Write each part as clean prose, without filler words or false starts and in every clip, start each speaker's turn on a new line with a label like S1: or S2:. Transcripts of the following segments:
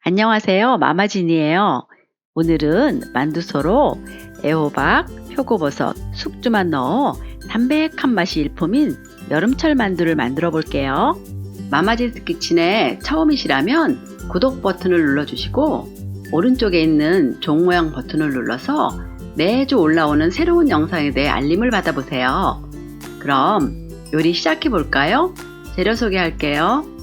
S1: 안녕하세요. 마마진이에요. 오늘은 만두소로 애호박, 표고버섯, 숙주만 넣어 담백한 맛이 일품인 여름철 만두를 만들어 볼게요. 마마진스 키친에 처음이시라면 구독 버튼을 눌러주시고 오른쪽에 있는 종 모양 버튼을 눌러서 매주 올라오는 새로운 영상에 대해 알림을 받아보세요. 그럼 요리 시작해 볼까요? 재료 소개할게요.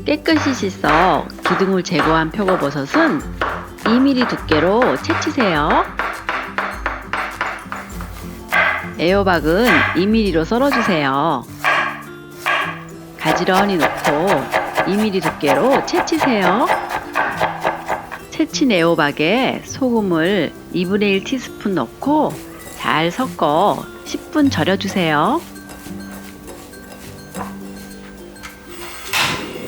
S1: 깨끗이 씻어 기둥을 제거한 표고버섯은 2mm 두께로 채치세요. 애호박은 2mm로 썰어주세요. 가지런히 넣고 2mm 두께로 채치세요. 채친 애호박에 소금을 2분의 1 티스푼 넣고 잘 섞어 10분 절여주세요.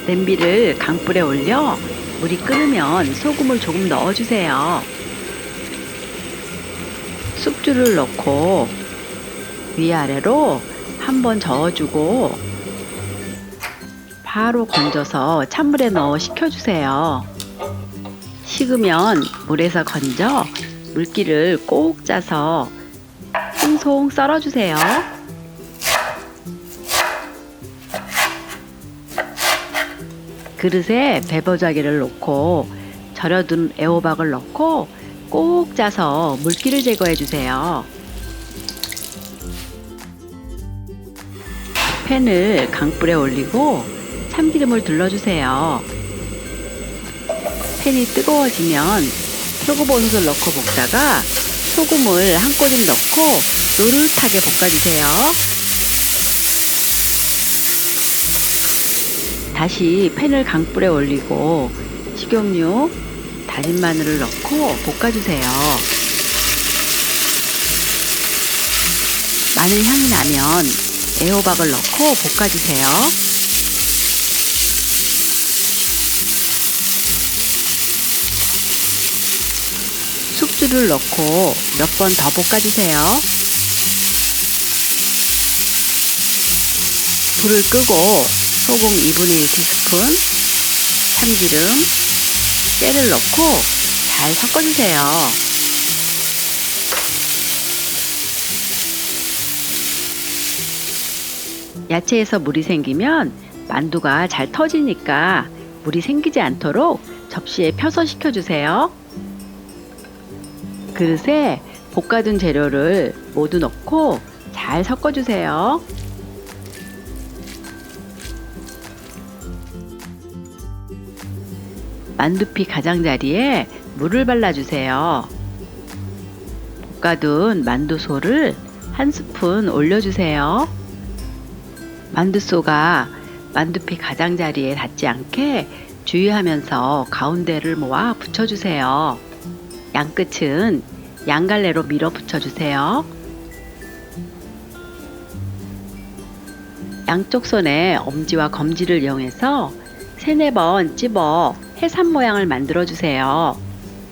S1: 냄비를 강불에 올려 물이 끓으면 소금을 조금 넣어주세요. 숙주를 넣고 위아래로 한번 저어주고 바로 건져서 찬물에 넣어 식혀주세요. 식으면 물에서 건져 물기를 꼭 짜서 송송 썰어주세요. 그릇에 배보자기를 놓고 절여둔 애호박을 넣고 꼭 짜서 물기를 제거해 주세요. 팬을 강불에 올리고 참기름을 둘러주세요. 팬이 뜨거워지면 표고버섯을 넣고 볶다가 소금을 한 꼬집 넣고 노릇하게 볶아주세요. 다시 팬을 강불에 올리고 식용유, 다진 마늘을 넣고 볶아주세요. 마늘 향이 나면 애호박을 넣고 볶아주세요. 숙주를 넣고 몇 번 더 볶아주세요. 불을 끄고 소금 2분의 1 티스푼, 참기름, 깨를 넣고 잘 섞어주세요. 야채에서 물이 생기면 만두가 잘 터지니까 물이 생기지 않도록 접시에 펴서 식혀주세요. 그릇에 볶아둔 재료를 모두 넣고 잘 섞어주세요. 만두피 가장자리에 물을 발라주세요. 볶아둔 만두소를 한 스푼 올려주세요. 만두소가 만두피 가장자리에 닿지 않게 주의하면서 가운데를 모아 붙여주세요. 양끝은 양갈래로 밀어 붙여주세요. 양쪽 손에 엄지와 검지를 이용해서 3-4번 찝어 해삼 모양을 만들어 주세요.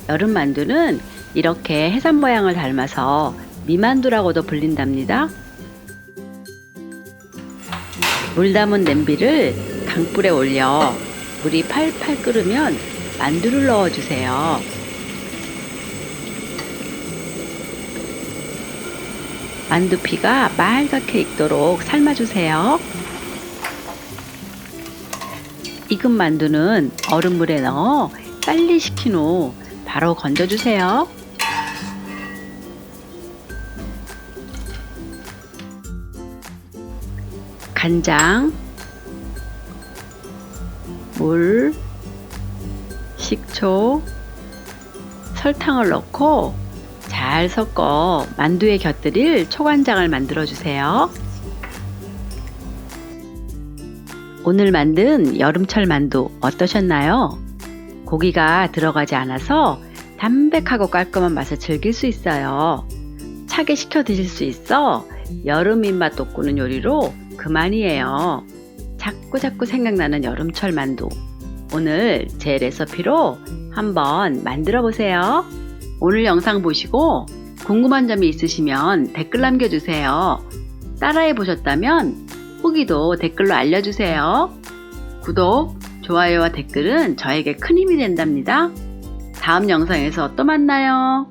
S1: 여름 만두는 이렇게 해삼 모양을 닮아서 미만두라고도 불린답니다. 물 담은 냄비를 강불에 올려 물이 팔팔 끓으면 만두를 넣어 주세요. 만두피가 빨갛게 익도록 삶아주세요. 익은 만두는 얼음물에 넣어 빨리 식힌 후 바로 건져주세요. 간장, 물, 식초, 설탕을 넣고 잘 섞어 만두에 곁들일 초간장을 만들어 주세요. 오늘 만든 여름철 만두 어떠셨나요? 고기가 들어가지 않아서 담백하고 깔끔한 맛을 즐길 수 있어요. 차게 식혀 드실 수 있어 여름 입맛 돋구는 요리로 그만이에요. 자꾸 생각나는 여름철 만두. 오늘 제 레시피로 한번 만들어 보세요. 오늘 영상 보시고 궁금한 점이 있으시면 댓글 남겨주세요. 따라해 보셨다면 후기도 댓글로 알려주세요. 구독, 좋아요와 댓글은 저에게 큰 힘이 된답니다. 다음 영상에서 또 만나요.